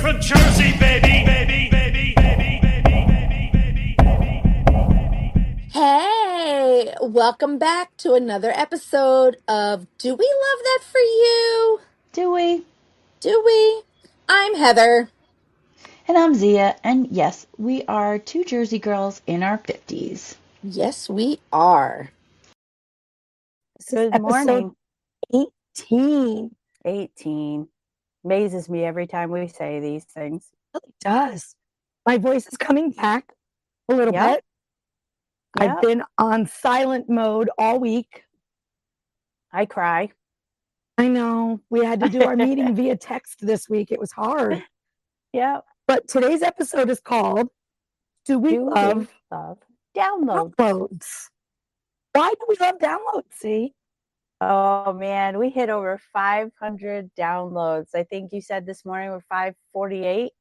from Jersey, baby, baby, baby, baby, baby, baby, baby, baby. Hey, welcome back to another episode of Do We Love That For You? Do we? Do we? I'm Heather. And I'm Zia, and yes, we are two Jersey girls in our 50s. Yes, we are. This is Good episode morning. 18. 18. Amazes me every time we say these things. It really does. My voice is coming back a little Yep. bit. I've Yep. been on silent mode all week. I cry. I know. We had to do our meeting via text this week. It was hard. Yep. But today's episode is called Do We Love Love download? Downloads? Why do we love downloads, see? Oh man, we hit over 500 downloads. I think you said this morning we're 548.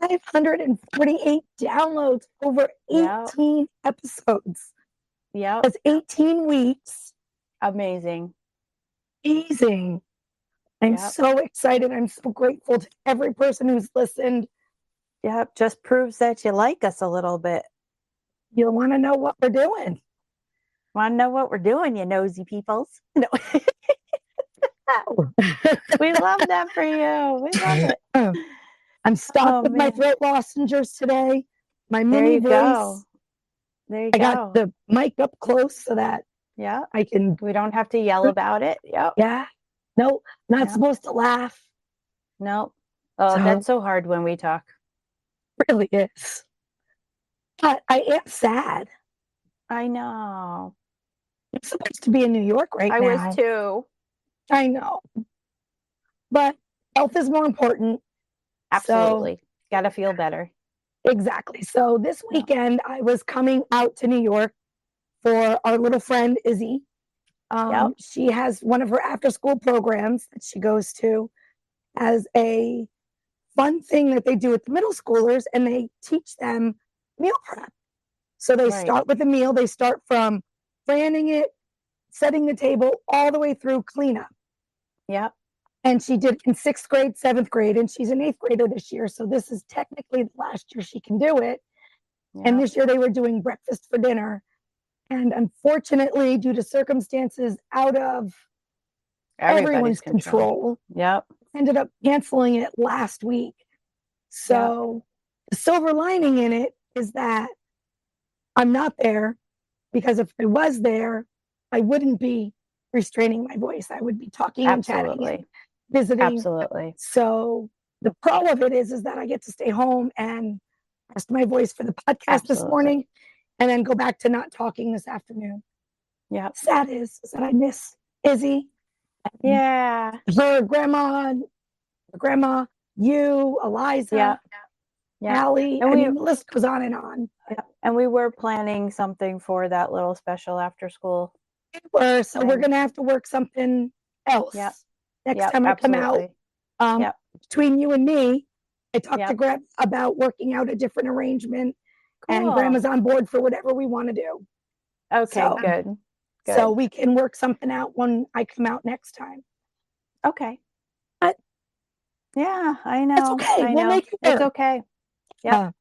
548 downloads over 18 episodes. Yep. That's 18 weeks. Amazing. Amazing. I'm Yep. so excited. I'm so grateful to every person who's listened. Yep. Just proves that you like us a little bit. You'll want to know what we're doing. Want to know what we're doing, you nosy peoples? No. We love that for you. We love it. I'm stocked with my man. throat lozenges today. My There mini you voice. go. There you I go. got the mic up close so that Yeah. I can. We don't have to yell about it. Yep. Yeah. No, not Yeah. supposed to laugh. No. Oh, So- that's so hard when we talk. Really is. But I am sad. I know. I'm supposed to be in New York right I now. was too. I know. But health is more important. Absolutely. Got to feel better. Exactly. So this Yeah. weekend, I was coming out to New York for our little friend, Izzy. Yep. She has one of her after school programs that she goes to as a fun thing that they do with the middle schoolers, and they teach them meal prep. So they Right. start with a meal. They start from planning it, setting the table, all the way through cleanup. Yep. And she did in 6th grade, 7th grade, and she's an 8th grader this year. So this is technically the last year she can do it. Yep. And this year they were doing breakfast for dinner. And unfortunately, due to circumstances out of everyone's control, Yep. ended up canceling it last week. So the silver lining in it is that I'm not there, because if I was there, I wouldn't be restraining my voice. I would be talking and chatting and Absolutely. visiting. Absolutely. So the pro of it is that I get to stay home and rest my voice for the podcast this Absolutely. morning, and then go back to not talking this afternoon. Yep. Sad is that I miss Izzy, Yeah. her grandma, you, Eliza, Yeah. Yeah. Allie. And I we- mean, the list goes on and on. Yeah. And we were planning something for that little special after school. So we're Right. going to have to work something else Yep. next Yep. time I come out. Absolutely. Yep. Between you and me, I talked to Yep. Grandma about working out a different arrangement, and Cool. Grandma's on board for whatever we want to do. Okay. So- Good. Good. So we can work something out when I come out next time. Okay. But- Yeah, I know. It's okay. I We'll know. make it It's work. okay. Yep. I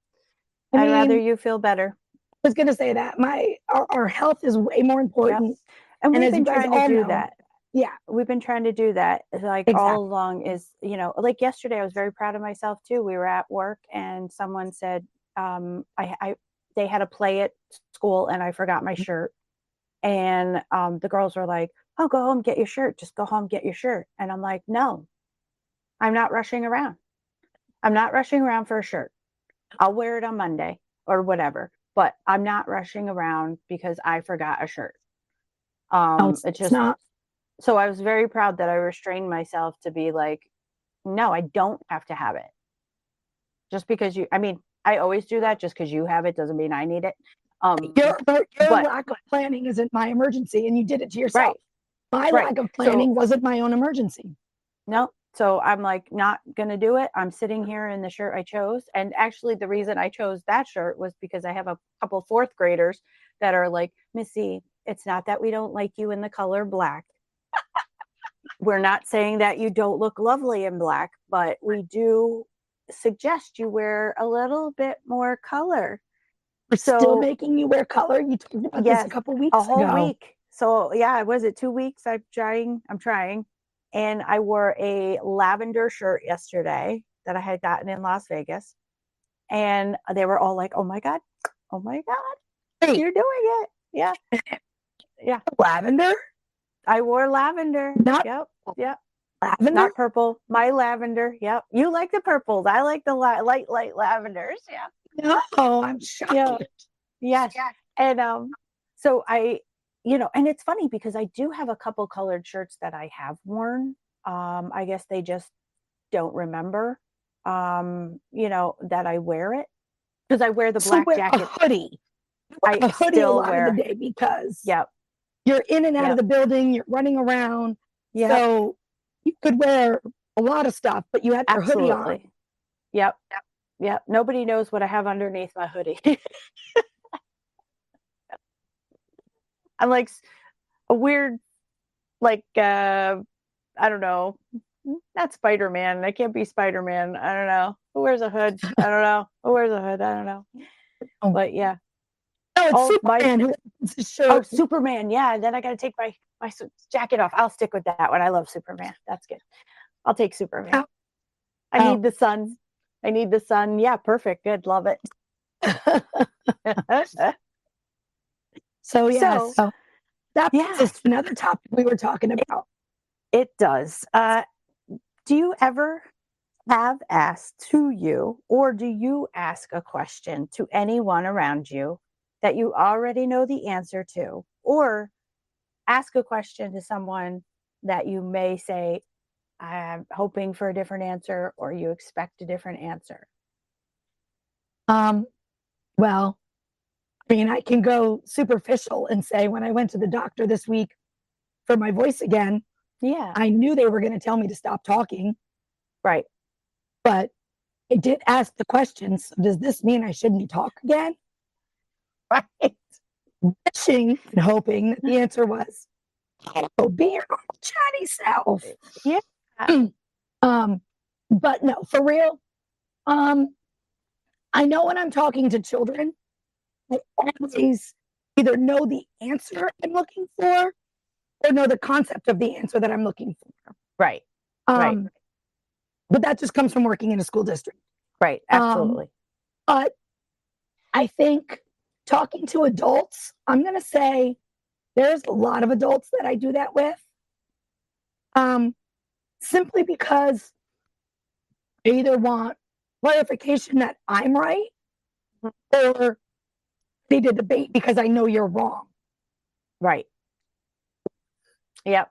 I'd rather mean, you feel better. I was going to say that our health is way more important. And And we've as you been guys trying to all do know, that. Yeah. We've been trying to do that like Exactly. all along is, like yesterday I was very proud of myself too. We were at work and someone said, they had a play at school and I forgot my shirt. And the girls were like, "Oh, go home, get your shirt. Just go home, get your shirt." And I'm like, "No, I'm not rushing around. I'm not rushing around for a shirt. I'll wear it on Monday or whatever, but I'm not rushing around because I forgot a shirt." No, It's it's just not. so I was very proud that I restrained myself to be like, no, I don't have to have it. Just because I always do that. Just because you have it doesn't mean I need it. Your but- lack of planning isn't my emergency, and you did it to yourself. Right. My Right. lack of planning wasn't my own emergency. No. So I'm like, not going to do it. I'm sitting here in the shirt I chose. And actually the reason I chose that shirt was because I have a couple 4th graders that are like, "Missy, it's not that we don't like you in the color black. We're not saying that you don't look lovely in black, but we do suggest you wear a little bit more color. We're So still making you wear color. You talked about this a yes, couple weeks a whole ago. week. So yeah, was it 2 weeks? I'm trying. And I wore a lavender shirt yesterday that I had gotten in Las Vegas. And they were all like, oh my God, Wait, you're doing it. Yeah. Yeah. lavender? I wore lavender. Not Yep. lavender? Not purple. My lavender. Yep. You like the purples. I like the light lavenders. Yeah. No, I'm shocked. Yeah. Yes. And so and it's funny because I do have a couple colored shirts that I have worn. I guess they just don't remember that I wear it, because I wear the So black wear jacket. a hoodie. I A hoodie a still lot wear. of the day because Yep. you're in and out Yep. of the building, you're running around. Yep. So you could wear a lot of stuff, but you had your hoodie on. Absolutely. Yep. Nobody knows what I have underneath my hoodie. I'm like a weird, like, I don't know, not Spider-Man. I can't be Spider-Man. I don't know. Who wears a hood? I don't know. Who wears a hood? I don't know. Oh. But yeah. No, it's Oh, Superman who has his shirt. Oh, Superman. Yeah. And then I got to take my jacket off. I'll stick with that one. I love Superman. That's good. I'll take Superman. Oh. I need the sun. Yeah. Perfect. Good. Love it. So that brings us Yeah. to another topic we were talking about. It does. Do you ever have asked to you, or do you ask a question to anyone around you that you already know the answer to, or ask a question to someone that you may say, I'm hoping for a different answer, or you expect a different answer? Well, I mean, I can go superficial and say when I went to the doctor this week for my voice again, Yeah. I knew they were going to tell me to stop talking, Right. but I did ask the questions. So does this mean I shouldn't talk again? Right. Wishing and hoping that the answer was, oh, be your normal chatty self. Yeah. But no, for real. I know when I'm talking to children, I always either know the answer I'm looking for or know the concept of the answer that I'm looking for. Right. Right. But that just comes from working in a school district. Right. Absolutely. But I think talking to adults, I'm going to say there's a lot of adults that I do that with. Simply because I either want clarification that I'm right or they did debate because I know you're wrong. Right. Yep.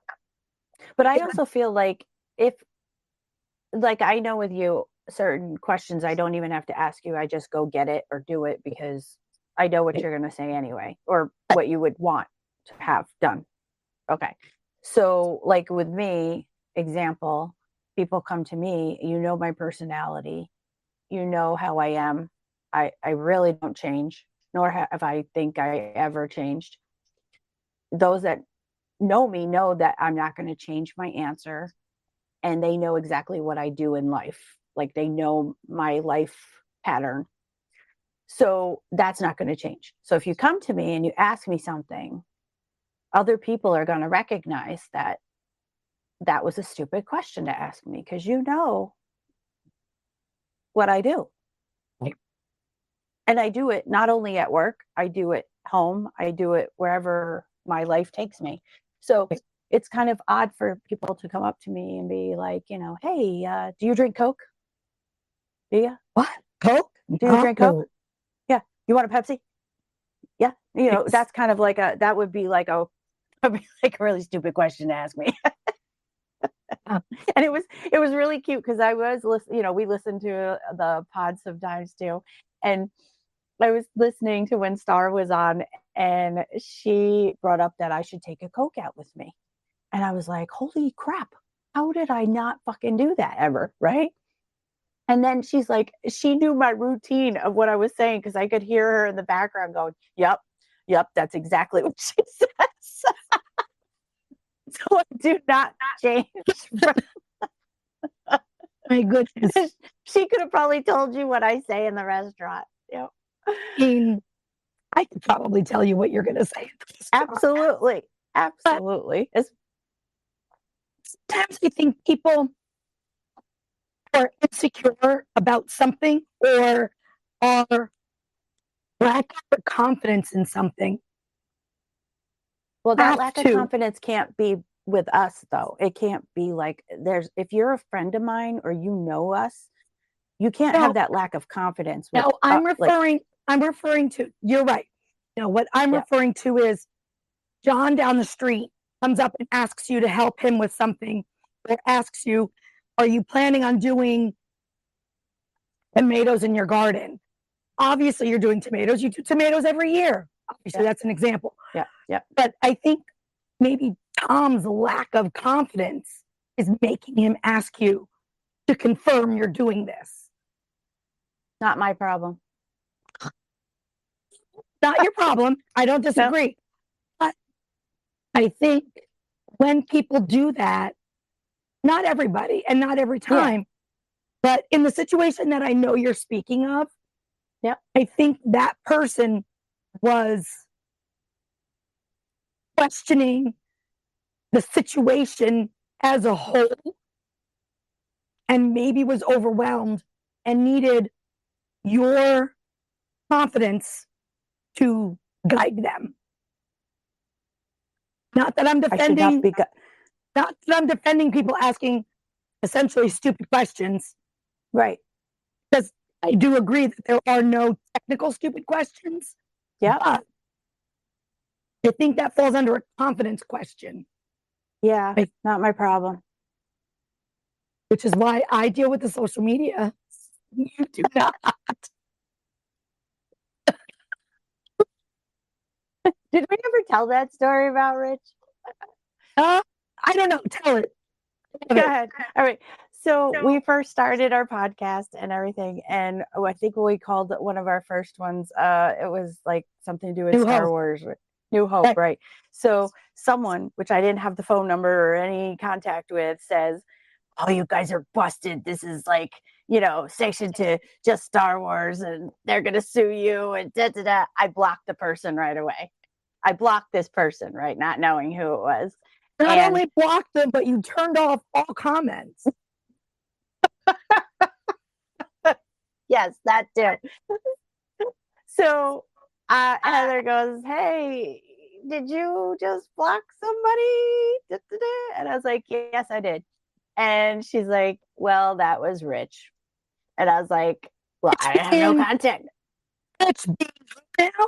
But I also feel like I know with you, certain questions I don't even have to ask you. I just go get it or do it because I know what you're going to say anyway, or what you would want to have done. Okay. So like with me, example, people come to me, my personality, how I am. I really don't change, nor have I think I ever changed. Those that know me know that I'm not going to change my answer, and they know exactly what I do in life. Like they know my life pattern. So that's not going to change. So if you come to me and you ask me something, other people are going to recognize that that was a stupid question to ask me, because you know what I do. Right. And I do it not only at work, I do it home, I do it wherever my life takes me. So it's kind of odd for people to come up to me and be like, hey, do you drink Coke? Do you? What? Coke? Do you drink Coke? Yeah. You want a Pepsi? Yeah. That's kind of like that would be like a really stupid question to ask me. And it was really cute because I was listening, we listened to the pod sometimes too. And I was listening to when Star was on, and she brought up that I should take a Coke out with me. And I was like, holy crap, how did I not fucking do that ever? Right. And then she's like, she knew my routine of what I was saying, because I could hear her in the background going, yep, that's exactly what she says. So I do not change. My goodness. She could have probably told you what I say in the restaurant. Yep. I mean, I could probably tell you what you're going to say at the restaurant. Absolutely. Absolutely. Sometimes I think people are insecure about something or are lack of confidence in something. Well, that Have lack of to. confidence can't be with us, though. It can't be like if you're a friend of mine or you know us, you can't No. have that lack of confidence. With, No, I'm like, referring to, you're right. No, what I'm Yeah. referring to is John down the street comes up and asks you to help him with something, or asks you, are you planning on doing tomatoes in your garden? Obviously, you're doing tomatoes. You do tomatoes every year. Obviously, Yeah. that's an example. Yeah. Yeah. But I think maybe Tom's lack of confidence is making him ask you to confirm you're doing this. Not my problem. Not your problem. I don't disagree. But I think when people do that, not everybody and not every time, but in the situation that I know you're speaking of, I think that person was questioning the situation as a whole and maybe was overwhelmed and needed your confidence to guide them. Not that I'm I should not defending, be. not that I'm defending people asking essentially stupid questions. Right. Because I do agree that there are no technical stupid questions. Yeah. But I think that falls under a confidence question. Yeah. Not my problem. Which is why I deal with the social media. You do not. Did we ever tell that story about Rich? I don't know. Tell it. Go ahead. All right. So we first started our podcast and everything, and I think we called one of our first ones. It was like something to do with New Star Hope. Wars, New Hope, right? So someone, which I didn't have the phone number or any contact with, says, "Oh, you guys are busted. This is like, sanctioned to just Star Wars, and they're gonna sue you." And da da da. I blocked the person right away. I blocked this person, right, not knowing who it was. Not only blocked them, but you turned off all comments. Yes, that too. So Heather goes, "Hey, did you just block somebody?" Da, da, da. And I was like, "Yes, I did." And she's like, "Well, that was Rich." And I was like, "Well, I have no contact." Rich being now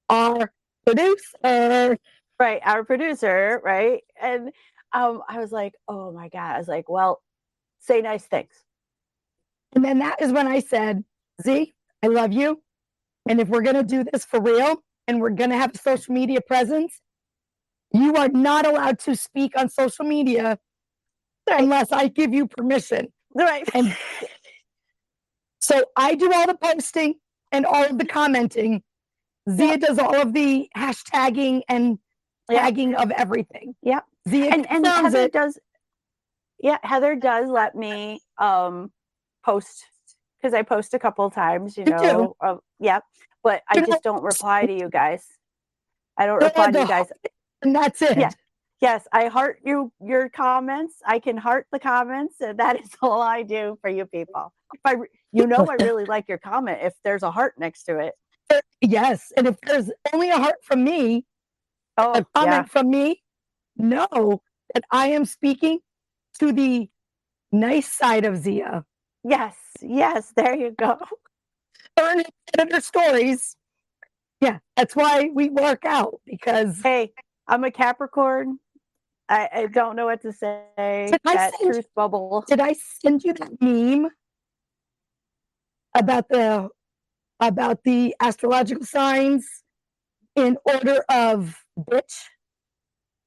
our producer. Right, our producer, right? And I was like, "Oh my God." I was like, "Well, say nice things." And then that is when I said, Z, I love you. And if we're going to do this for real and we're going to have a social media presence, you are not allowed to speak on social media unless I give you permission. Right. And so I do all the posting and all of the commenting. Zia does all of the hashtagging and tagging of everything. Yep. Zia and Heather does. Yeah, Heather does let me post, because I post a couple of times, do. But I just don't reply to you guys. I don't reply to you guys. And that's it. Yeah. Yes, I heart your comments. I can heart the comments, and that is all I do for you people. If I really like your comment if there's a heart next to it. Yes, and if there's only a heart from me, a comment from me, know that I am speaking to the nice side of Zia. Yes, there you go. Learn editor stories. Yeah, that's why we work out, because hey, I'm a Capricorn. I don't know what to say. That truth bubble. Did I send you that meme about the astrological signs in order of bitch?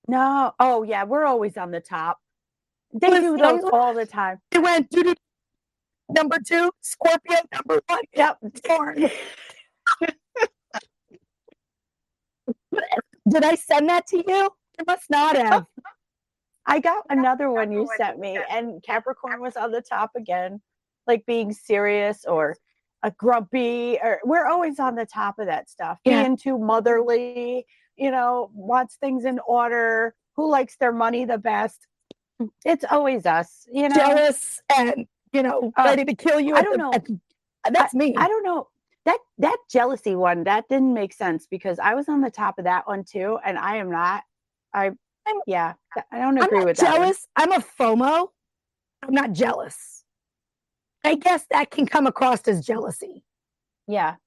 No. Oh yeah, we're always on the top. They do those all the time. They went number 2, Scorpio number 1. Yep. Did I send that to you? I must not have. I got another one you sent me, and Capricorn was on the top again. like being serious or a grumpy, or we're always on the top of that stuff. Yeah. Being too motherly, wants things in order, who likes their money the best. It's always us, Jealous and, ready to kill you. I don't know. That's me. I don't know. That jealousy one, that didn't make sense because I was on the top of that one too, and I am not. I don't agree with that one. Jealous. I'm a FOMO. I'm not jealous. I guess that can come across as jealousy, Yeah.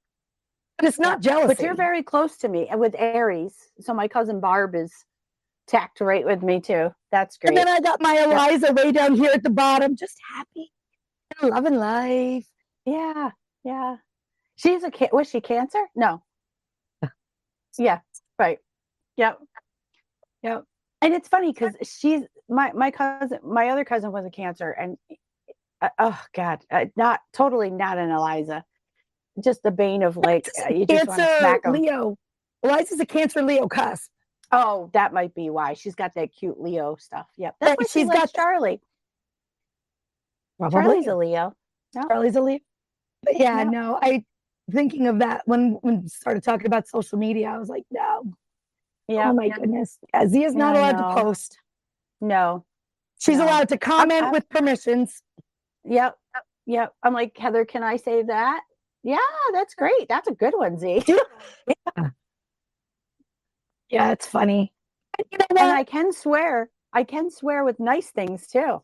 but it's not jealousy. But you're very close to me with Aries. So my cousin Barb is tacked right with me too. That's great. And then I got my Eliza way down here at the bottom, just happy and loving life. Yeah. Yeah. Was she Cancer? No. Yeah. Right. Yep. Yep. And it's funny because she's my other cousin was a Cancer, and oh God, not an Eliza, just the bane of like you just want to smack 'em. Leo. Eliza's a Cancer Leo cusp. Oh, that might be why she's got that cute Leo stuff. Yep, that's why she's got Charlie. Probably. Charlie's a Leo. No? Charlie's a Leo. But yeah, Yep. no, I thinking of that when we started talking about social media, I was like, no. Yeah. Oh my goodness. Yeah, Zia's not allowed to post. No. She's No. allowed to comment with permissions. Yep. Yep. I'm like, Heather, can I say that? Yeah, that's great. That's a good one, Z. Yeah. Yeah, it's funny. And you know what? And I can swear. I can swear with nice things too.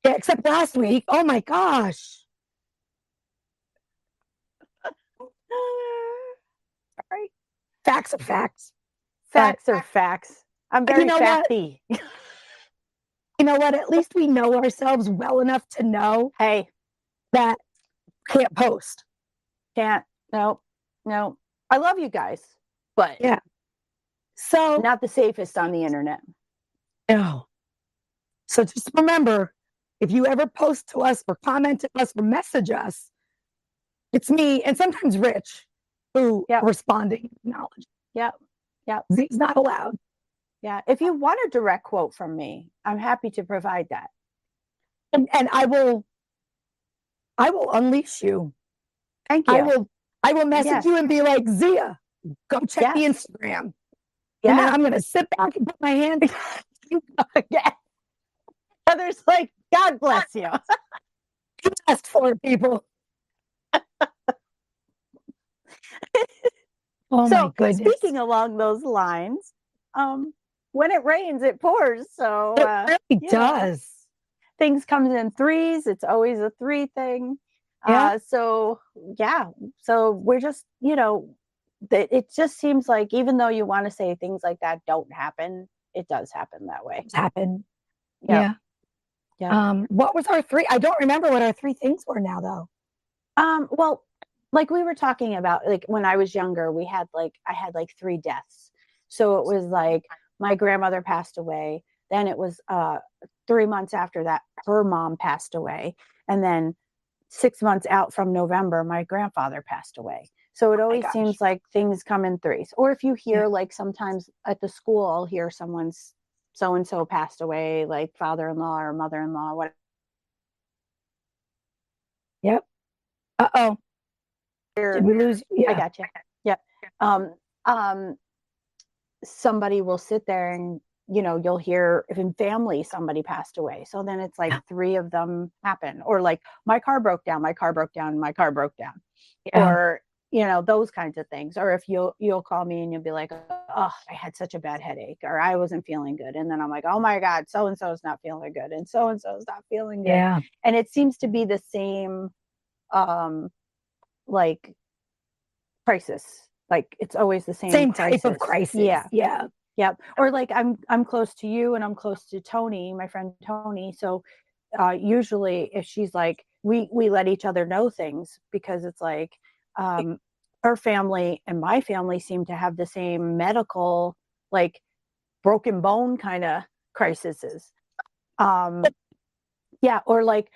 Yeah, except last week. Oh my gosh. Right. Facts are facts. Facts are facts. I'm very facty. You know what? At least we know ourselves well enough to know Hey, that can't post. can't. No. I love you guys, but Yeah. So not the safest on the internet. no. So just remember, if you ever post to us or comment to us or message us, it's me and sometimes Rich who are responding knowledge. Yep. He's not allowed. Yeah. If you want a direct quote from me, I'm happy to provide that. And I will unleash you. Thank you. I will message you and be like, Zia, go check the Instagram. And then I'm gonna sit back and put my hand yeah. Heather's like, God bless you. Asked for people. Oh So, my goodness. speaking along those lines, when it rains, it pours. So It really does. Things comes in threes. It's always a three thing. Yeah. So we're just, it just seems like even though you want to say things like that don't happen, it does happen that way. It's happened. Yeah. What was our three? I don't remember what our three things were now though. Well, like we were talking about, like when I was younger, I had like 3 deaths. So it was like my grandmother passed away. Then it was 3 months after that, her mom passed away. And then 6 months out from November, my grandfather passed away. So it always seems like things come in threes. Or if you hear like sometimes at the school, I'll hear someone's so-and-so passed away, like father-in-law or mother-in-law, whatever. Yep. Uh-oh. Did we lose? Yeah. I got you. Yeah. Somebody will sit there and, you'll hear if in family somebody passed away. So then it's like 3 of them happen. Or like my car broke down. Yeah. Or, those kinds of things. Or if you'll call me and you'll be like, oh, I had such a bad headache, or I wasn't feeling good. And then I'm like, oh my God, so-and-so is not feeling good. And so-and-so is not feeling good. Yeah. And it seems to be the same, like crisis. Like it's always the same type of crisis. Yeah. Or like I'm close to you and I'm close to Tony, my friend Tony. So usually if she's like, we let each other know things because it's like her family and my family seem to have the same medical, like broken bone kind of crises. Or like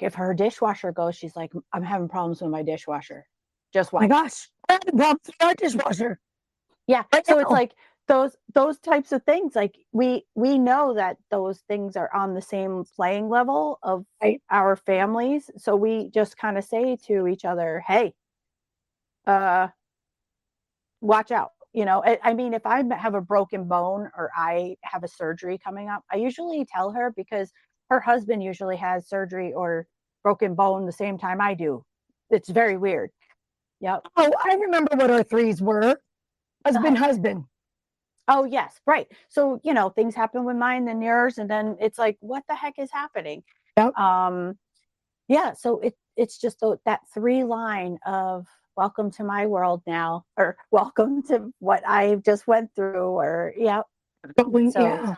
if her dishwasher goes, she's like, I'm having problems with my dishwasher. Just watch. Oh my gosh. I'm having problems with our dishwasher. Yeah. Right So now. it's like those types of things, like we know that those things are on the same playing level of Right. our families, so we just kind of say to each other, hey, watch out. I mean, if I have a broken bone or I have a surgery coming up, I usually tell her, because her husband usually has surgery or broken bone the same time I do. It's very weird. Yep. Oh, I remember what our threes were. Husband. Oh, yes, right. So, things happen with mine and yours, and then it's like, what the heck is happening? Yep. Yeah, so it's just that 3 line of welcome to my world now, or welcome to what I just went through, or yep. So,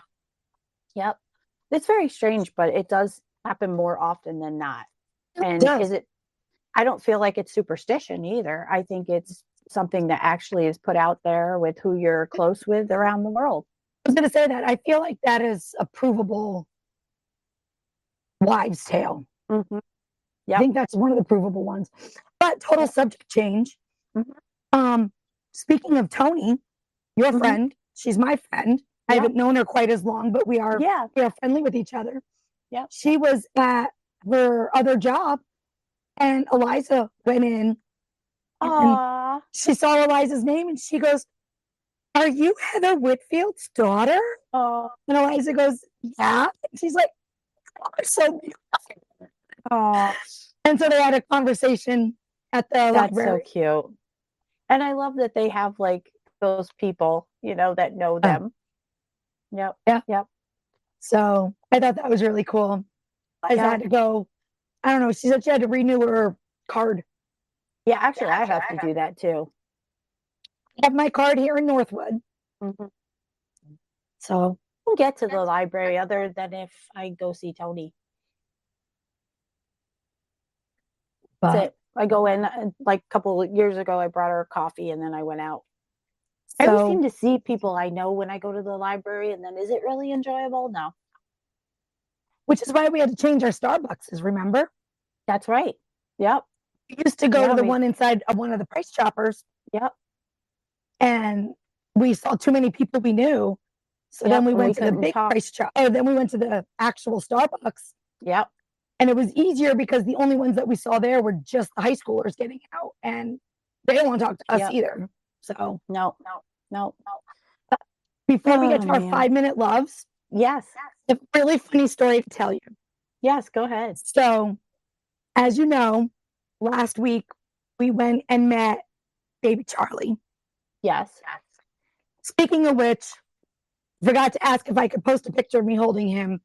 yep. It's very strange, but it does happen more often than not. And I don't feel like it's superstition either. I think it's something that actually is put out there with who you're close with around the world. I was going to say that. I feel like that is a provable wives' tale. Mm-hmm. I think that's one of the provable ones. But total subject change. Mm-hmm. Speaking of Tony, your friend, she's my friend. I haven't known her quite as long, but we are friendly with each other. Yeah. She was at her other job, and Eliza went in. And she saw Eliza's name, and she goes, "Are you Heather Whitfield's daughter?" And Eliza goes, "Yeah." And she's like, "Oh, so beautiful." And so they had a conversation at the library. That's so cute. And I love that they have like those people, that know them. Yep. Yeah. Yep. So I thought that was really cool. I had to go, I don't know, she said she had to renew her card. Yeah, actually, I have to do that too. I have my card here in Northwood. Mm-hmm. So I don't get to the library other than if I go see Tony. That's it. I go in, like a couple of years ago, I brought her coffee and then I went out. I always seem to see people I know when I go to the library, and then is it really enjoyable? No. Which is why we had to change our Starbucks, remember? That's right. Yep. We used to go to the one inside of one of the Price Choppers. Yep. And we saw too many people we knew. So then we went to the big Price Chopper. Oh, then we went to the actual Starbucks. Yep. And it was easier because the only ones that we saw there were just the high schoolers getting out. And they don't want to talk to us either. So no. Before we get to our 5-minute loves. Yes. A really funny story to tell you. Yes, go ahead. So, as you know, last week we went and met baby Charlie. Yes. Speaking of which, forgot to ask if I could post a picture of me holding him.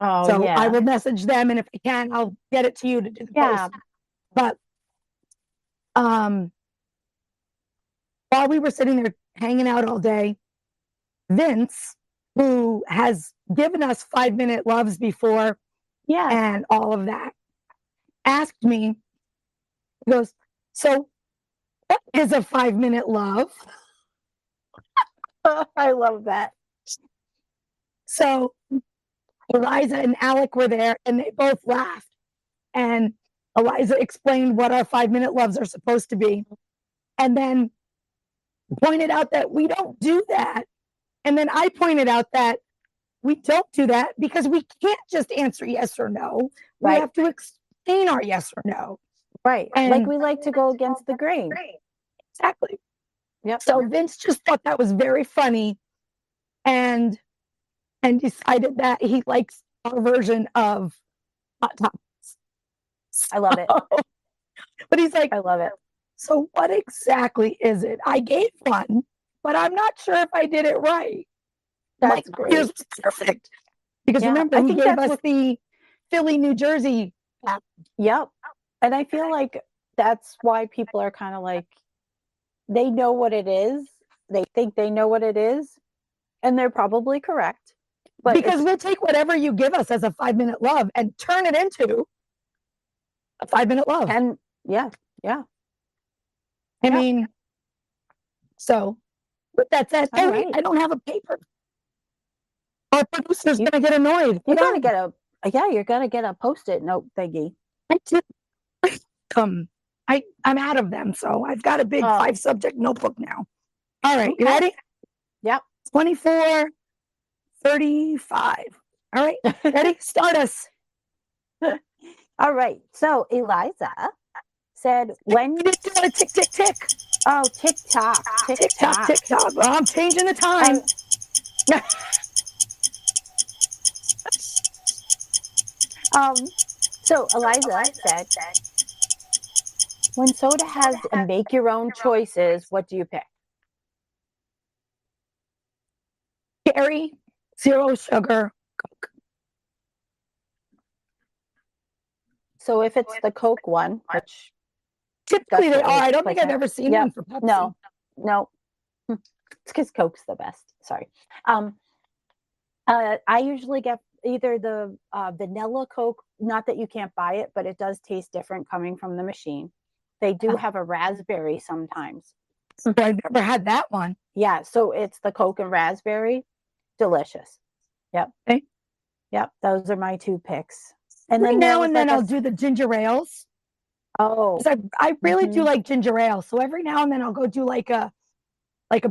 Oh, so I will message them, and if I can, I'll get it to you to do the post. But while we were sitting there hanging out all day, Vince, who has given us 5-minute loves before, and all of that, asked me, he goes, "So what is a 5-minute love?" I love that. So Eliza and Alec were there, and they both laughed. And Eliza explained what our 5-minute loves are supposed to be, and then pointed out that we don't do that. And then I pointed out that we don't do that because we can't just answer yes or no. We have to explain our yes or no. Right. And like we like to go against the grain. Exactly. Yep. So Vince just thought that was very funny and decided that he likes our version of Hot Topics. I love it. But he's like, I love it. So what exactly is it? I gave one, but I'm not sure if I did it right. That's great. Here's perfect. Because remember, he gave us the Philly, New Jersey app. Yep. And I feel like that's why people are kind of like, they know what it is. They think they know what it is. And they're probably correct. But because we'll take whatever you give us as a 5-minute love and turn it into a 5-minute love. And I mean, so with that said, I don't have a paper. Our producer's going to get annoyed. You're going to get a Post-it note thingy. I'm out of them, so I've got a big 5-subject notebook now. All right, you ready? Yep. 24, 35. All right. Ready? Start us. All right. So Eliza said, when You didn't do it. Tick, tick, tick. oh, TikTok, Tick tock, tick tock. Well, I'm changing the time. So Eliza said, when soda has a make your own choices, what do you pick? Cherry, zero sugar, Coke. So if it's the Coke one, which Typically they that's what are. we I don't put think I've down. ever seen Yep. one for Pepsi. No, it's because Coke's the best. Sorry. I usually get either the vanilla Coke, not that you can't buy it, but it does taste different coming from the machine. They do have a raspberry sometimes. I've never had that one. Yeah, so it's the Coke and raspberry. Delicious. Yep. Okay. Yep, those are my two picks. And Every then there now was and then like I'll do the ginger ales. oh, 'Cause I really do Mhm. like ginger ale. So every now and then I'll go do like a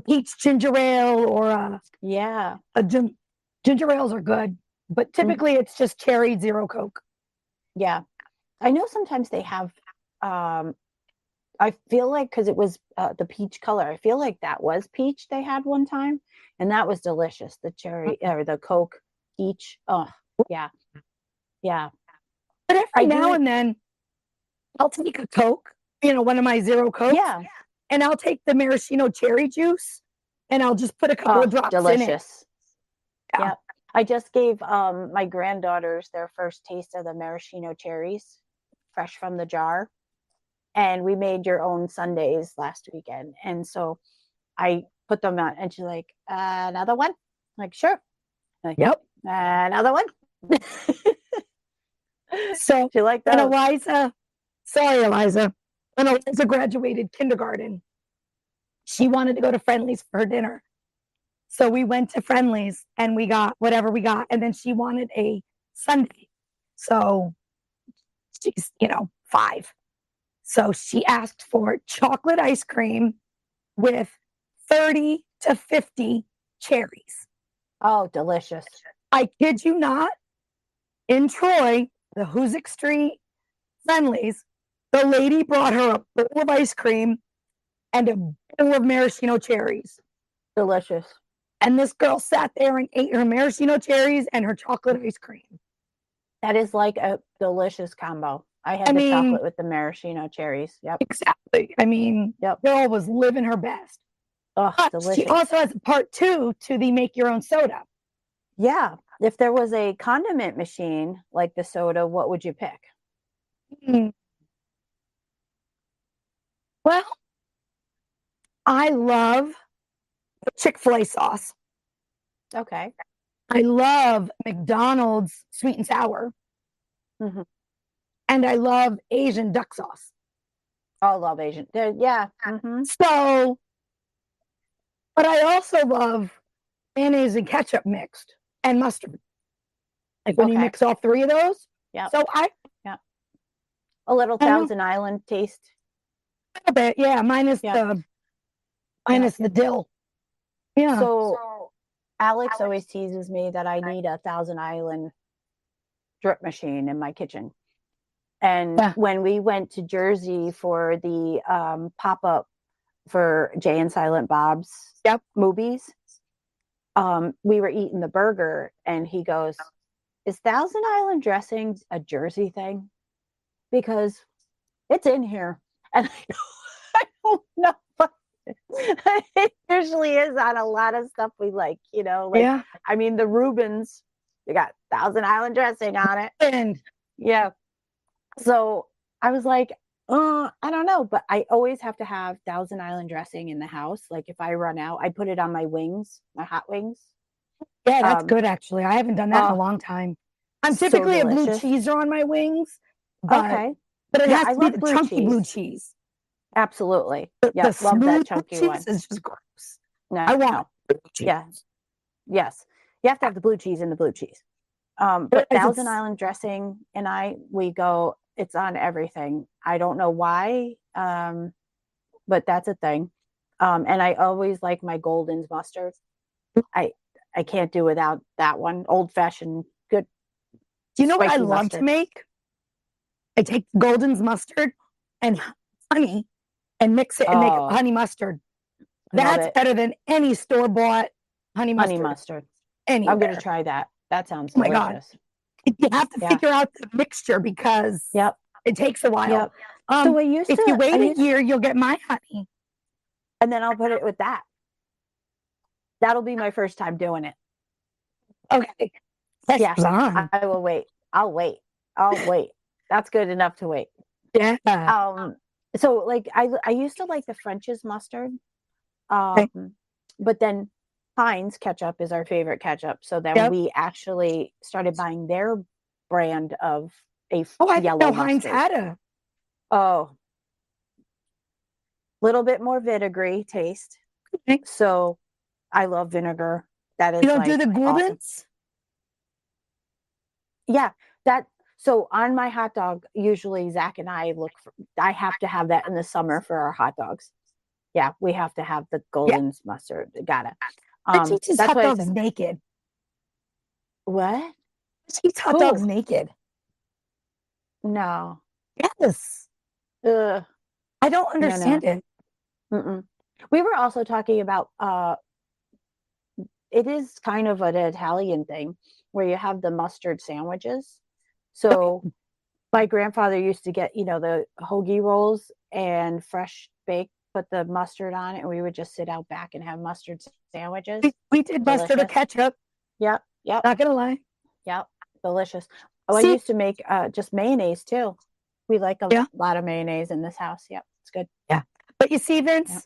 peach ginger ale or yeah. ginger ales are good. But typically it's just cherry, zero Coke. Yeah. I know sometimes they have I feel like because it was the peach color, I feel like that was peach they had one time, and that was delicious. The cherry or the Coke peach. Oh, yeah. Yeah. But every I now do- and then I'll take a Coke, one of my zero Cokes, Yeah. and I'll take the maraschino cherry juice and I'll just put a couple of drops in it. Delicious. Yeah. Yep. I just gave my granddaughters their first taste of the maraschino cherries, fresh from the jar. And we made your own sundaes last weekend. And so I put them out, and she's like, another one? I'm like, sure. I'm like, Yep. Another one? So She liked when those. Eliza, when Eliza graduated kindergarten, she wanted to go to Friendly's for her dinner. So we went to Friendly's and we got whatever we got. And then she wanted a sundae. So she's, 5. So she asked for chocolate ice cream with 30 to 50 cherries. Oh, delicious. I kid you not, in Troy, the Hoosick Street Friendly's, the lady brought her a bowl of ice cream and a bowl of maraschino cherries. Delicious. And this girl sat there and ate her maraschino cherries and her chocolate ice cream. That is like a delicious combo. I had the chocolate with the maraschino cherries. Yep. Exactly. I mean, Yep. girl was living her best. Oh, But delicious. she also has a part 2 to the make your own soda. Yeah. If there was a condiment machine like the soda, what would you pick? Well, I love Chick-fil-A sauce. Okay. I love McDonald's sweet and sour. Mhm. And I love Asian duck sauce. Oh, I love Asian. Yeah. Mm-hmm. So, but I also love mayonnaise and ketchup mixed and mustard. Like when you Okay. mix all 3 of those. Yeah. So A little I know. Thousand Island taste. a little bit, yeah, minus the dill. Yeah. So Alex always teases me that I need a Thousand Island drip machine in my kitchen. And when we went to Jersey for the pop-up for Jay and Silent Bob's movies, we were eating the burger and he goes, is Thousand Island dressing a Jersey thing? Because it's in here. And I don't know. It usually is on a lot of stuff we like, I mean, the Reubens, they got Thousand Island dressing on it. And yeah. So I was like, I don't know, but I always have to have Thousand Island dressing in the house. Like if I run out, I put it on my wings, my hot wings. Yeah, that's good actually. I haven't done that in a long time. I'm typically a blue cheeser on my wings, but it has to be the chunky blue cheese. Absolutely. Yeah, love that chunky cheese one. is just gross. No, I want blue cheese. Yeah. Yes. You have to have the blue cheese and the blue cheese. But Thousand Island dressing and we go, it's on everything. I don't know why, but that's a thing. And I always like my Golden's mustard. I can't do without that one. Old fashioned, good. Do you know what I spicy love mustard. to make? I take Golden's mustard and honey and mix it and make Oh, honey mustard. love That's it. better than any store-bought honey mustard. Honey mustard. Anywhere. I'm gonna try that. That sounds Oh my God. delicious. You have to Yeah. figure out the mixture because Yep. it takes a while. Yep. Um, So I used if to. you wait I a used- year, you'll get my honey. and then I'll put it with that. That'll be my first time doing it. Okay. Yeah. Pressure's on. I will wait. I'll wait. That's good enough to wait. Yeah. So like I used to like the French's mustard. Okay. But then Heinz ketchup is our favorite ketchup. So then Yep. we actually started buying their brand of a Oh, I didn't yellow know mustard. Heinz had a. Oh, little bit more vinegary taste. Okay. So I love vinegar. That is You don't like do the awesome. Gouldens? Yeah, that. So on my hot dog, usually Zach and I I have to have that in the summer for our hot dogs. Yeah, we have to have the Golden's mustard. Gotta. Let's eat his That's hot why I dogs said, naked. what? Let's eat hot dogs naked. No. Yes. Ugh. I don't understand it. Mm-mm. We were also talking about it is kind of an Italian thing where you have the mustard sandwiches. So my grandfather used to get, the hoagie rolls and fresh baked, put the mustard on it, and we would just sit out back and have mustard sandwiches. We did mustard or Delicious. ketchup. Yep. Not gonna lie. Yep. Delicious. Oh, I See- used to make just mayonnaise too. We like a Yeah. lot of mayonnaise in this house. Yep. It's good. But you see, Vince, Yeah.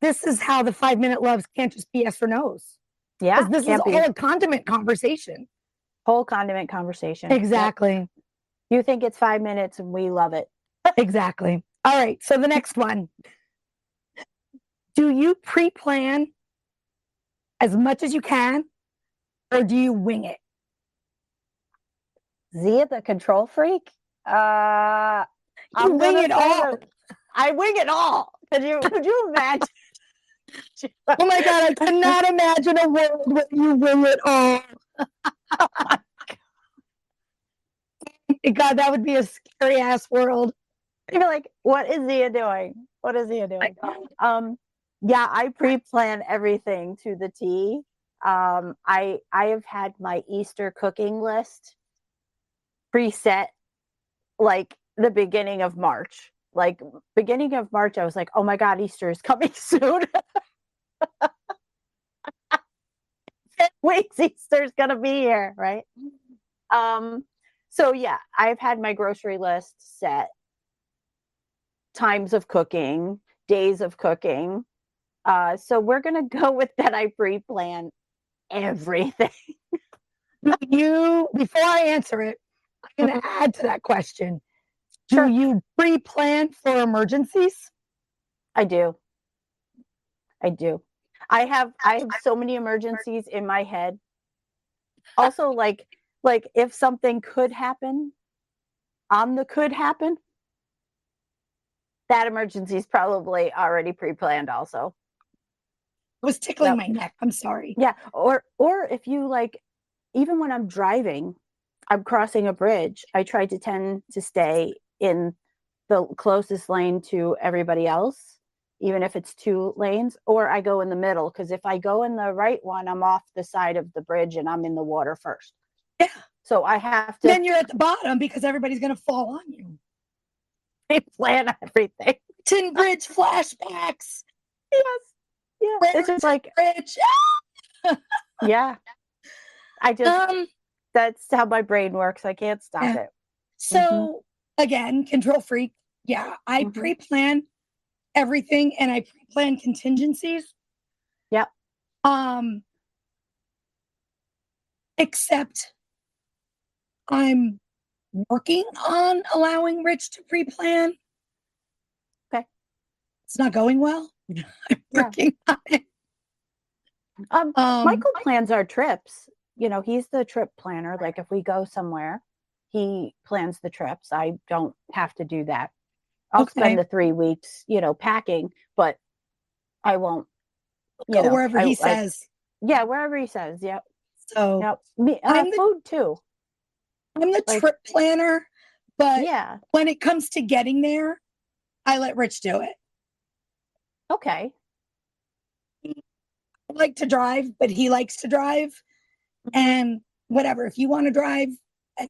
this is how the 5-minute loves can't just be yes or no's. Yeah. Because this is can't be. all a condiment conversation. Whole condiment conversation. Yep. Exactly. You think it's 5 minutes and we love it. Exactly. All right. So the next one. Do you pre-plan as much as you can, or do you wing it? Zia, the control freak. You I'm wing gonna it say all. that I wing it all. Could you imagine? Oh my God, I cannot imagine a world where you wing it all. God, that would be a scary ass world. You're like, what is Zia doing? What is Zia doing? Yeah, I pre-plan everything to the T. I have had my Easter cooking list preset like the beginning of March. Like beginning of March, I was like, oh my God, Easter is coming soon. Weeks, Easter's gonna be here, right? So yeah, I've had my grocery list set, times of cooking, days of cooking. So we're gonna go with that. I pre-plan everything. Before I answer it, I'm going to add to that question. Sure. Do you pre-plan for emergencies? I do. I have so many emergencies in my head. Also, like if something could happen on the could happen, that emergency is probably already pre-planned also. It was tickling Yep. my neck. I'm sorry. Yeah. Or if you like, even when I'm driving, I'm crossing a bridge, I try to tend to stay in the closest lane to everybody else, even if it's 2 lanes, or I go in the middle, because if I go in the right one, I'm off the side of the bridge and I'm in the water first. Yeah. So I have to Then you're at the bottom because everybody's going to fall on you. plan everything. Tin Bridge flashbacks. Yes. Yeah. It's just like, Bridge. yeah. I just, that's how my brain works. I can't stop Yeah. it. So again, control freak. Yeah, I Mhm. pre-plan everything and I pre-plan contingencies. Yep. Except I'm working on allowing Rich to pre-plan. Okay. It's not going well. I'm working on it. Michael plans our trips. He's the trip planner. Like if we go somewhere, he plans the trips. I don't have to do that. I'll Okay. spend the 3 weeks, packing, but I won't, Go wherever he says. Yeah, wherever he says. Yep. So Yep. Me, I'm the food too. I'm the Like, trip planner, but yeah. when it comes to getting there, I let Rich do it. Okay. I like to drive, but he likes to drive. Mhm. And whatever, if you want to drive,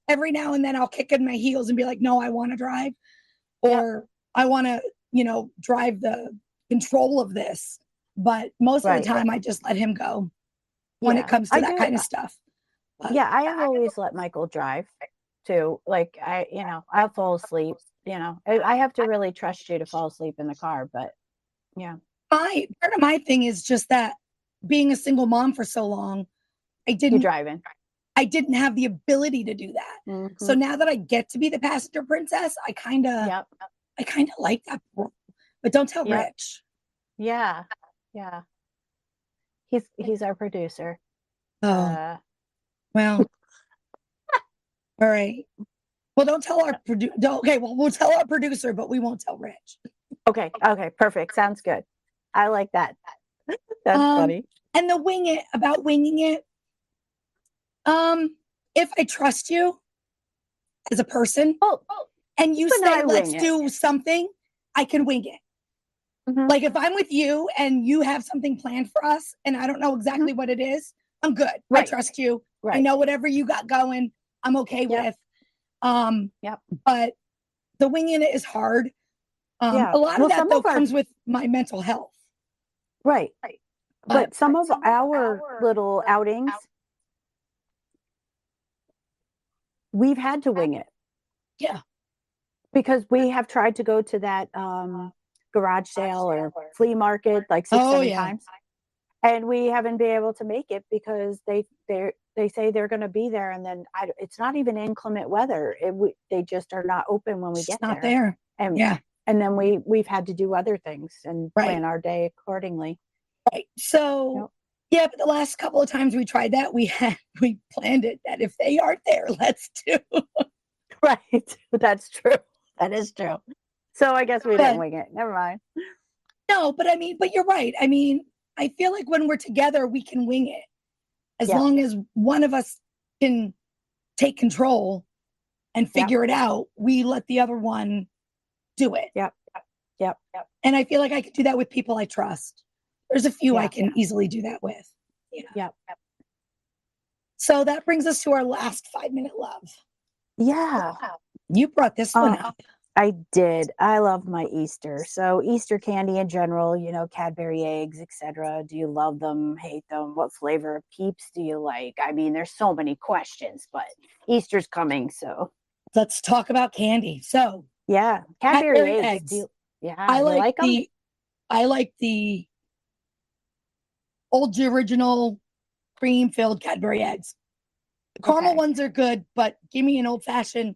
every now and then I'll kick in my heels and be like, no, I want to drive, Yep. or I want to, drive the control of this. But most of the Right. time, I just let him go when it Yeah. comes to I that do. kind of stuff. But Yeah, I have always let Michael drive too. Like I'll fall asleep. I have to really trust you to fall asleep in the car, but yeah, part of my thing is just that being a single mom for so long, I you didn't driving. I didn't have the ability to do that. So Mm-hmm. now that I get to be the passenger princess, Yep. I kind of like that. But don't tell Yep. Rich. Yeah. Yeah. He's our producer. Oh, well, all right. Well, don't tell our producer. Okay, well, we'll tell our producer, but we won't tell Rich. Okay. Okay. Perfect. Sounds good. I like that. That's funny. And the winging it. If I trust you as a person Oh, and you but no, say, I let's wing it. do something, I can wing it. Mhm. Like if I'm with you and you have something planned for us and I don't know exactly what it is, I'm good. I Right. trust you. I Right. know whatever you got going, I'm okay Yep. with. Yep. But the winging it is hard. Yeah. A lot Well, of that some though of our comes with my mental health. right. But But some of our little outings, we've had to wing it yeah, because we have tried to go to that garage sale or flea market like six, Oh, 7 yeah. times, and we haven't been able to make it because they say they're going to be there, and then it's not even inclement weather. They just are not open when we it's get just not there, there. and Yeah, and then we've had to do other things and right. plan our day accordingly. Right. So, Yep. yeah, but the last couple of times we tried that, we planned it that if they aren't there, let's do. Right. That's true. That is true. So I guess we didn't But wing it. Never mind. no, but you're right. I mean, I feel like when we're together, we can wing it as Yep. long as one of us can take control and Yep. figure it out. We let the other one do it. Yep. Yep. And I feel like I can do that with people I trust. There's a few I Yeah. can easily do that with. Yep. So that brings us to our last 5-minute love. Yeah. You brought this one up. I did. I love my Easter. So Easter candy in general, Cadbury eggs, etc. Do you love them, hate them? What flavor of Peeps do you like? I mean, there's so many questions, but Easter's coming, so Let's talk about candy. So yeah, Cadbury Cadbury eggs. eggs. Yeah, I you like them? I like the old original cream filled Cadbury eggs. The caramel Okay. ones are good, but give me an old fashioned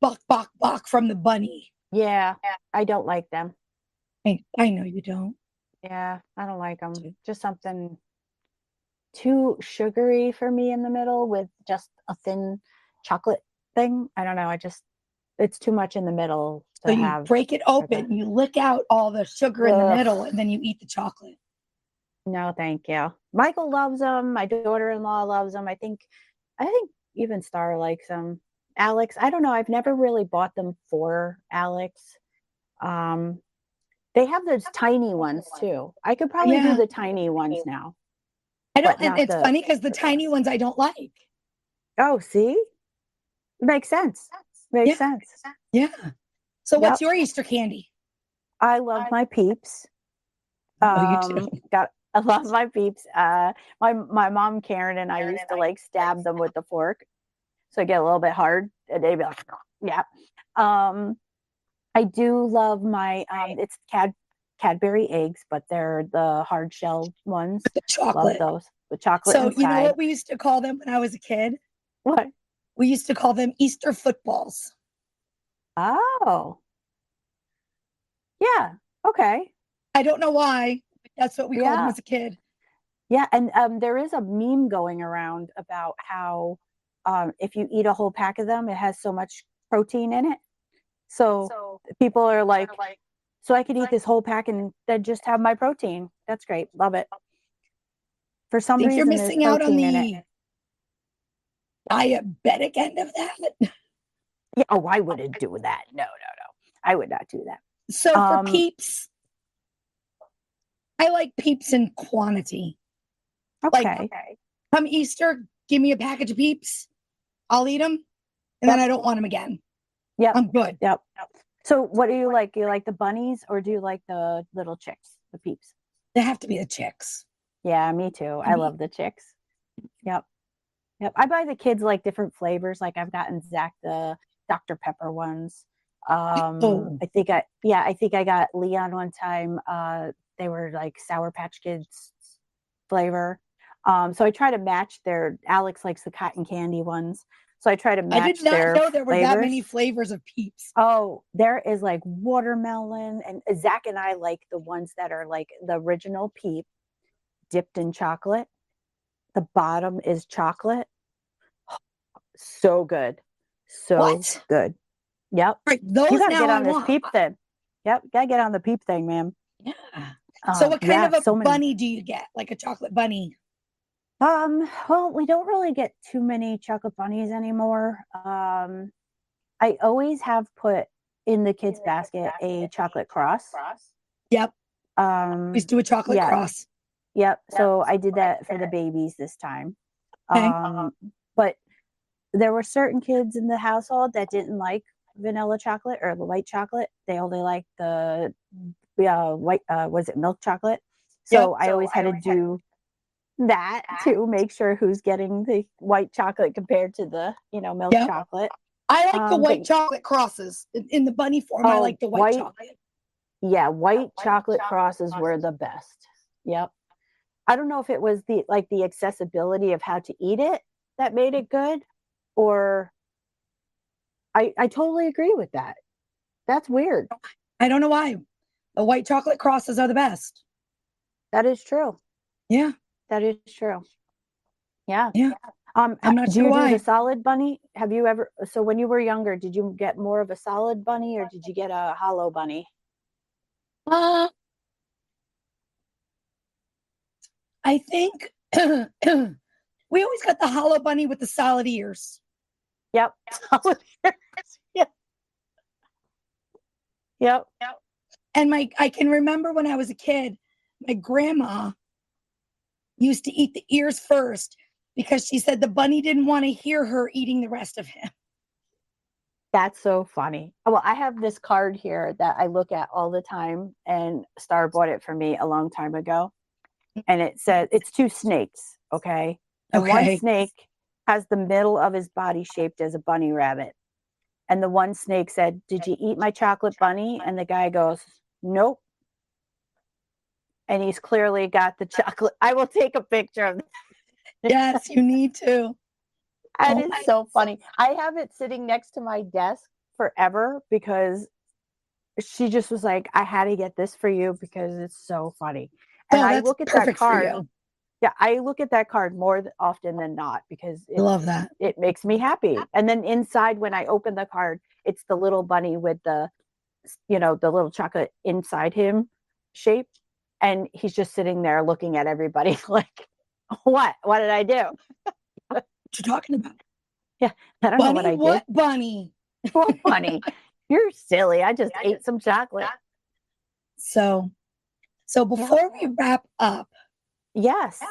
bok from the bunny. Yeah, I don't like them. I know you don't. Yeah, I don't like them. Just something too sugary for me in the middle with just a thin chocolate thing. I don't know. It's too much in the middle So to you have. break it open, you lick out all the sugar in the Ugh. middle, and then you eat the chocolate. No, thank you. Michael loves them. My daughter-in-law loves them. I think even Star likes them. Alex, I don't know. I've never really bought them for Alex. They have those tiny ones too. I could probably do Yeah. the tiny ones now. I don't, but and not it's the- funny because the tiny ones I don't like. Oh, see? Makes sense. Makes sense. Yeah. So what's Yep. your Easter candy? I love my Peeps. Oh, you too. I love my Peeps. My mom Karen and I used to like stab them with the fork, so it get a little bit hard, and they'd be like, yeah. I do love my it's Cadbury eggs, but they're the hard shell ones. The chocolate. Love those. The chocolate So inside. you know what we used to call them when I was a kid? What? We used to call them Easter footballs. Oh. Yeah. Okay. I don't know why. But that's what we called them Yeah. as a kid. Yeah, and there is a meme going around about how if you eat a whole pack of them, it has so much protein in it. So people are like, so I could eat this whole pack and then just have my protein. That's great. Love it. For some think you're reason, there's missing out on protein in the it. diabetic end of that. Yeah. Oh, I wouldn't do that. No. I would not do that. So for Peeps, I like Peeps in quantity. Okay. Come Easter, give me a package of Peeps. I'll eat them, and then I don't want them again. Yep. I'm good. Yep. So what do you like? Do you like the bunnies or do you like the little chicks, the Peeps? They have to be the chicks. Yeah, me too. I love the chicks. Yep. I buy the kids like different flavors. Like I've gotten Zach the Dr. Pepper ones. Oh. I think I got Leon one time. They were like Sour Patch Kids flavor. So I try to match Alex likes the cotton candy ones. So I try to match I did not their know there were flavors. that many flavors of Peeps. Oh, there is like watermelon, and Zach and I like the ones that are like the original Peep dipped in chocolate. The bottom is chocolate. So good. So good. Yep. Right, those You gotta now get on I this want. Peep thing. Yep, gotta get on the Peep thing, man. Yeah. So what kind of a so bunny do you get? Like a chocolate bunny? Well, we don't really get too many chocolate bunnies anymore. I always have put in the kids' basket a chocolate cross. Yep. Please do a chocolate cross. Yep. So I did that for the babies this time. Okay. But there were certain kids in the household that didn't like vanilla chocolate or the white chocolate. They only liked the white, was it milk chocolate? So I always had to do that to make sure who's getting the white chocolate compared to the, milk chocolate. I like the white chocolate crosses in the bunny form. I like the white chocolate. Yeah, white chocolate crosses were the best. Yep. I don't know if it was the accessibility of how to eat it that made it good, or I totally agree with that. That's weird. I don't know why. The white chocolate crosses are the best. That is true. Yeah. That is true. Yeah. Yeah. I'm not do sure you why. do the solid bunny? Have you ever, so when you were younger, did you get more of a solid bunny or did you get a hollow bunny? I think we always got the hollow bunny with the solid ears. Yep. Solid ears. Yep. Yep. And I can remember when I was a kid, my grandma used to eat the ears first because she said the bunny didn't want to hear her eating the rest of him. That's so funny. Well, I have this card here that I look at all the time, and Star bought it for me a long time ago. And it says it's two snakes, okay? And one snake has the middle of his body shaped as a bunny rabbit. And the one snake said, "Did you eat my chocolate bunny?" And the guy goes, "Nope." And he's clearly got the chocolate. I will take a picture of that. Yes, you need to. That is so funny. I have it sitting next to my desk forever because she just was like, I had to get this for you because it's so funny. And I look at that card. Yeah, I look at that card more often than not because I love that. It makes me happy. And then inside, when I open the card, it's the little bunny with the, the little chocolate inside him shaped. And he's just sitting there looking at everybody like, what? What did I do? What you talking about? Yeah, I don't know what I did. What bunny? What bunny? You're silly. I just ate some chocolate. So before we wrap up, yes,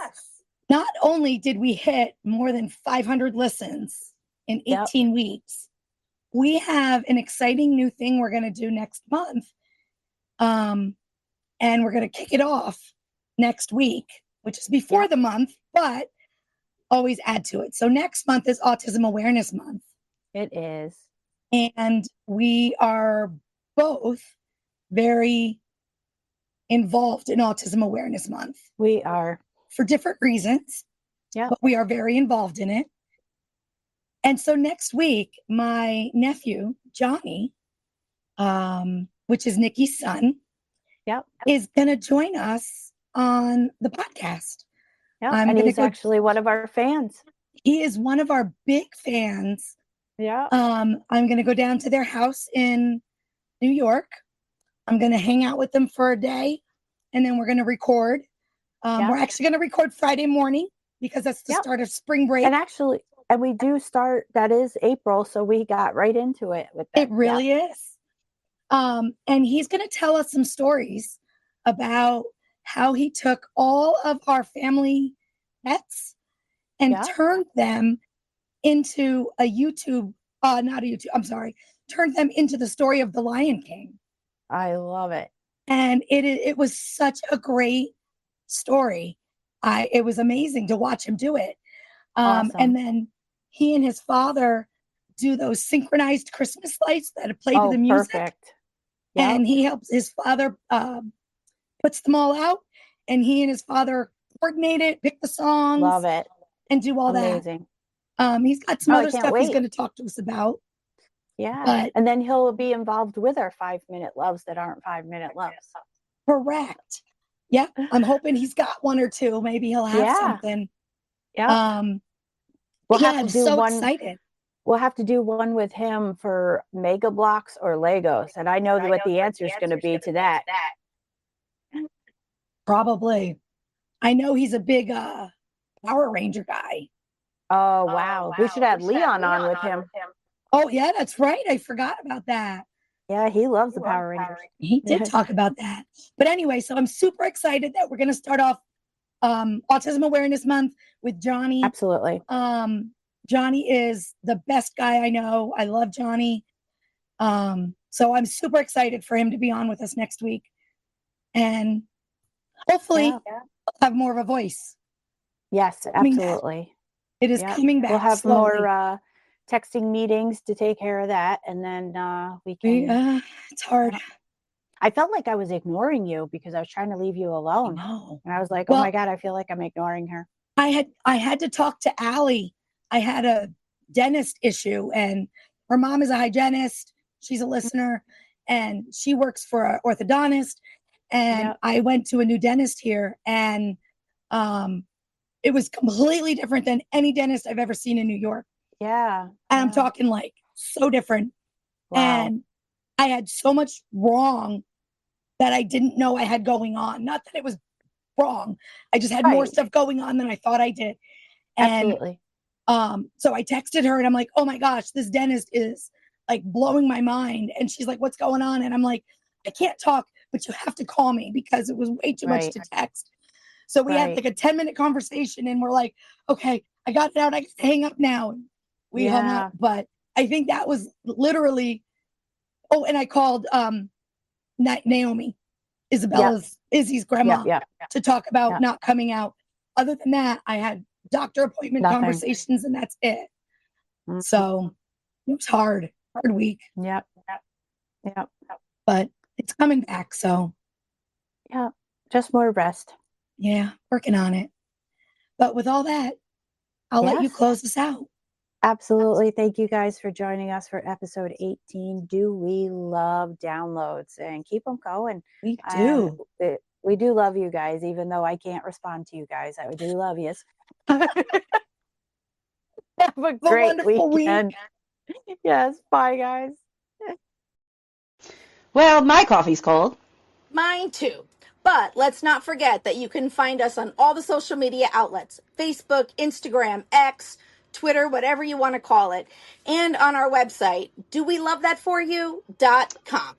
not only did we hit more than 500 listens in 18 weeks, we have an exciting new thing we're going to do next month. And we're going to kick it off next week, which is before the month, but always add to it. So next month is Autism Awareness Month. It is. And we are both very involved in Autism Awareness Month. We are. For different reasons. Yeah. But we are very involved in it. And so next week, my nephew, Johnny, which is Nikki's son, is going to join us on the podcast. Yeah, and he's actually one of our fans. He is one of our big fans. Yeah. I'm going to go down to their house in New York. I'm going to hang out with them for a day, and then we're going to record. Yeah. We're actually going to record Friday morning because that's the Yep. start of spring break. And we do start, that is April, so we got right into it with that. It really is. And he's going to tell us some stories about how he took all of our family pets and turned them into a YouTube, turned them into the story of the Lion King. I love it. And it was such a great story. It was amazing to watch him do it. Awesome. And then he and his father do those synchronized Christmas lights that play to the music. Perfect. Yep. And he helps his father, puts them all out, and he and his father coordinate it, pick the songs. Love it. And do all Amazing. that. He's got some other stuff he's wait. going to talk to us about. Yeah. But and then he'll be involved with our 5-minute loves that aren't 5-minute loves. correct. Yeah. I'm hoping he's got one or two. Maybe he'll have something. Yeah. We'll have to do one. Excited. We'll have to do one with him for Mega Blocks or Legos. And I know what the answer is going to be to that. Probably. I know he's a big Power Ranger guy. Oh, wow. We should have Leon on with him. Oh, yeah, that's right. I forgot about that. Yeah, he loves the Power Rangers. He did talk about that. But anyway, so I'm super excited that we're going to start off Autism Awareness Month with Johnny. Absolutely. Johnny is the best guy I know. I love Johnny. So I'm super excited for him to be on with us next week. And hopefully have more of a voice. Yes, absolutely. It is coming back. We'll have slowly. more texting meetings to take care of that. And then we can. It's hard. I felt like I was ignoring you because I was trying to leave you alone. No. And I was like, oh my God, I feel like I'm ignoring her. I had to talk to Allie. I had a dentist issue, and her mom is a hygienist. She's a listener, and she works for an orthodontist. And I went to a new dentist here, and it was completely different than any dentist I've ever seen in New York. Yeah. And I'm talking like so different. Wow. And I had so much wrong that I didn't know I had going on. Not that it was wrong. I just had more stuff going on than I thought I did. And, absolutely. So I texted her and I'm like, oh my gosh, this dentist is like blowing my mind. And she's like, what's going on? And I'm like, I can't talk, but you have to call me because it was way too much to text. So we had like a 10-minute conversation and we're like, okay, I got it out. I can hang up now. And we hung up. But I think that was literally, and I called Naomi, Izzy's grandma, to talk about not coming out. Other than that, I had doctor appointment conversations and that's it. Mm-hmm. So it was hard week. Yep. But it's coming back. So yeah, just more rest. Yeah, working on it. But with all that, I'll let you close us out. Absolutely. Thank you guys for joining us for episode 18. Do we love downloads, and keep them going. We do. We do love you guys, even though I can't respond to you guys. I do love you. Have a great weekend. Yes. Bye, guys. Well, my coffee's cold. Mine too. But let's not forget that you can find us on all the social media outlets: Facebook, Instagram, X, Twitter, whatever you want to call it, and on our website, dowelovethatforyou.com.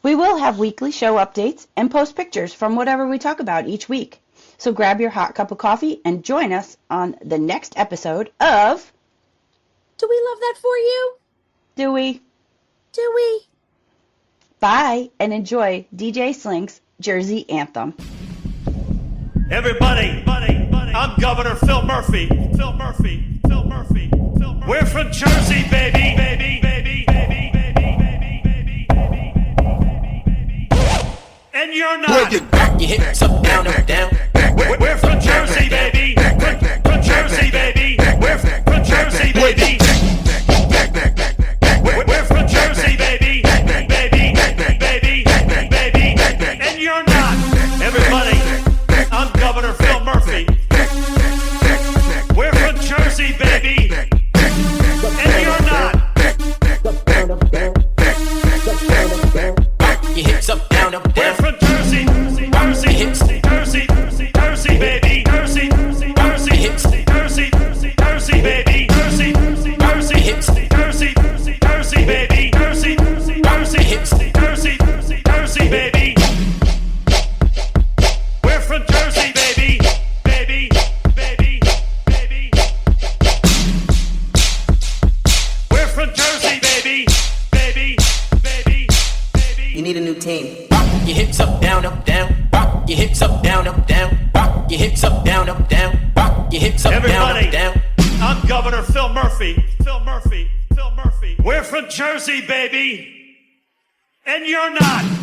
We will have weekly show updates and post pictures from whatever we talk about each week. So grab your hot cup of coffee and join us on the next episode of Do We Love That For You? Do We? Do we? Bye, and enjoy DJ Slink's Jersey Anthem. Everybody, I'm Governor Phil Murphy. We're from Jersey, baby. And you're not. You hit some down. We're from Jersey, baby. From Jersey, baby. We're from Jersey, baby. We're from Jersey, baby. And you're not. Everybody, I'm Governor Phil Murphy. We're from Jersey, baby. And you're not. You hit some down. We're from Jersey. your hips up, down, rock your hips up, down, rock your hips up, down, rock your hips up, Everybody, down. I'm Governor Phil Murphy. Phil Murphy. We're from Jersey, baby. And you're not.